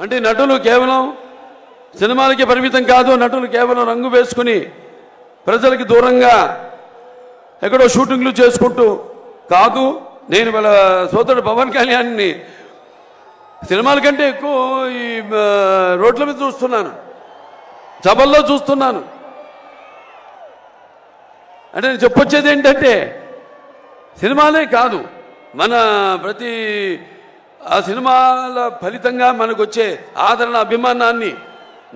అంటే నటులు కేవలం సినిమాలకి పరిమితం కాదు, నటులు కేవలం రంగు వేసుకుని ప్రజలకి దూరంగా ఎక్కడో షూటింగ్లు చేసుకుంటూ కాదు. నేను వాళ్ళ సోదరుడు పవన్ కళ్యాణ్ని సినిమాల కంటే ఎక్కువ ఈ రోడ్ల మీద చూస్తున్నాను, సభల్లో చూస్తున్నాను. అంటే నేను చెప్పొచ్చేది ఏంటంటే సినిమాలే కాదు, మన ప్రతి ఆ సినిమాల ఫలితంగా మనకు వచ్చే ఆదరణ, అభిమానాన్ని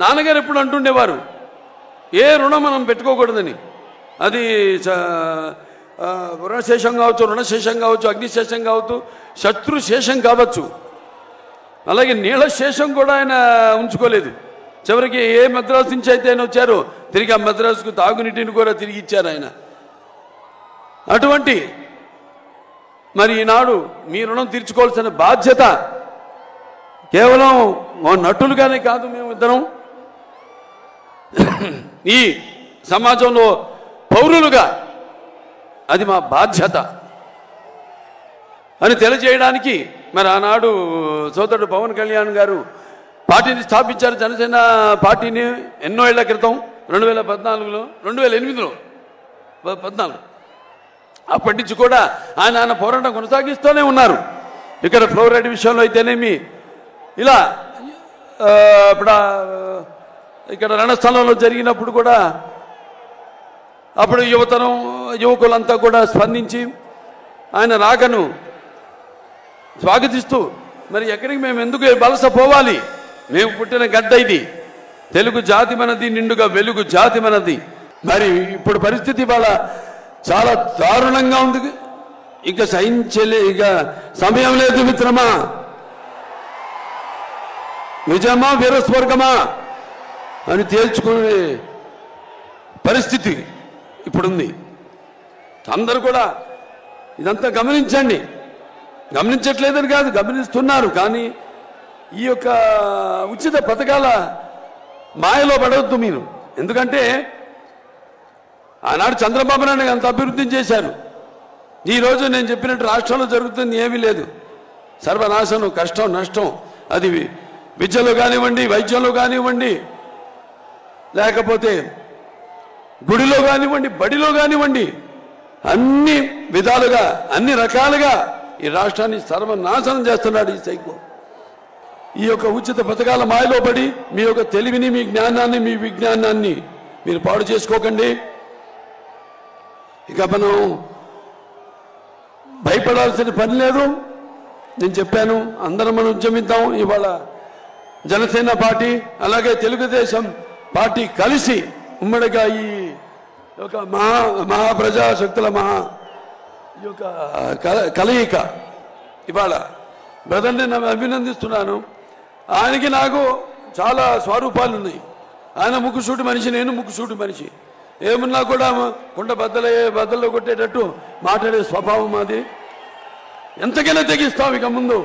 నాన్నగారు ఎప్పుడు అంటుండేవారు, ఏ రుణం మనం పెట్టుకోకూడదని. అది రుణశేషం కావచ్చు, రుణశేషం కావచ్చు, అగ్నిశేషం కావచ్చు, శత్రుశేషం కావచ్చు. అలాగే నీళ్ళ శేషం కూడా ఆయన ఉంచుకోలేదు. చివరికి ఏ మద్రాసు నుంచి అయితే ఆయన వచ్చారో తిరిగి ఆ మద్రాసుకు తాగునీటిని కూడా తిరిగి ఇచ్చారు ఆయన. అటువంటి మరి ఈనాడు మీ రుణం తీర్చుకోవాల్సిన బాధ్యత కేవలం నటులుగానే కాదు, మేము ఇద్దరం ఈ సమాజంలో పౌరులుగా అది మా బాధ్యత అని తెలియజేయడానికి మరి ఆనాడు సోదరుడు పవన్ కళ్యాణ్ గారు పార్టీని స్థాపించారు. జనసేన పార్టీని ఎన్నో ఏళ్ల క్రితం 2014లో 2008లో 14 అప్పటి నుంచి కూడా ఆయన పోరాటం కొనసాగిస్తూనే ఉన్నారు. ఇక్కడ ఫ్లోరైడ్ విషయంలో అయితేనేమి, ఇలా ఇప్పుడు ఇక్కడ రణస్థలంలో జరిగినప్పుడు కూడా అప్పుడు యువకులంతా కూడా స్పందించి ఆయన రాకను స్వాగతిస్తూ మరి ఎక్కడికి మేము ఎందుకు వలస పోవాలి, మేము పుట్టిన గడ్డ ఇది, తెలుగు జాతి మనది, నిండుగా వెలుగు జాతి మనది. మరి ఇప్పుడు పరిస్థితి ఇవాళ చాలా దారుణంగా ఉంది. ఇక సహించలే, ఇక సమయం లేదు మిత్రమా, నిజమా వీరస్వర్గమా అని తేల్చుకునే పరిస్థితి ఇప్పుడుంది. అందరూ కూడా ఇదంతా గమనించండి. గమనించట్లేదని కాదు, గమనిస్తున్నారు. కానీ ఈ యొక్క ఉచిత పథకాల మాయలో పడవద్దు మీరు. ఎందుకంటే ఆనాడు చంద్రబాబు నాయుడు అంత అభివృద్ధి చేశారు. ఈరోజు నేను చెప్పినట్టు రాష్ట్రంలో జరుగుతుంది ఏమీ లేదు. సర్వనాశనం, కష్టం, నష్టం. అది విద్యలో కానివ్వండి, వైద్యంలో కానివ్వండి, లేకపోతే గుడిలో కానివ్వండి, బడిలో కానివ్వండి, అన్ని విధాలుగా అన్ని రకాలుగా ఈ రాష్ట్రాన్ని సర్వనాశనం చేస్తున్నాడు ఈ సైకో. ఈ యొక్క ఉచిత పథకాల మాయలో పడి మీ యొక్క తెలివిని, మీ జ్ఞానాన్ని, మీ విజ్ఞానాన్ని మీరు పాడు చేసుకోకండి. ఇక మనం భయపడాల్సిన పని లేదు. నేను చెప్పాను, అందరం మనం ఉద్యమిద్దాం. ఇవాళ జనసేన పార్టీ అలాగే తెలుగుదేశం పార్టీ కలిసి ఉమ్మడిగా ఈ యొక్క మహాప్రజాశక్తుల ఈ యొక్క కలయిక ఇవాళ బ్రదర్ని నేను అభినందిస్తున్నాను. ఆయనకి నాకు చాలా స్వరూపాలు ఉన్నాయి. ఆయన ముక్కుసూటి మనిషి, నేను ముక్కుసూటి మనిషి. ఏమన్నా కూడా కుండ బద్దల్లో కొట్టేటట్టు మాట్లాడే స్వభావం అది. ఎంతకైనా తెగిస్తాం ఇక ముందు.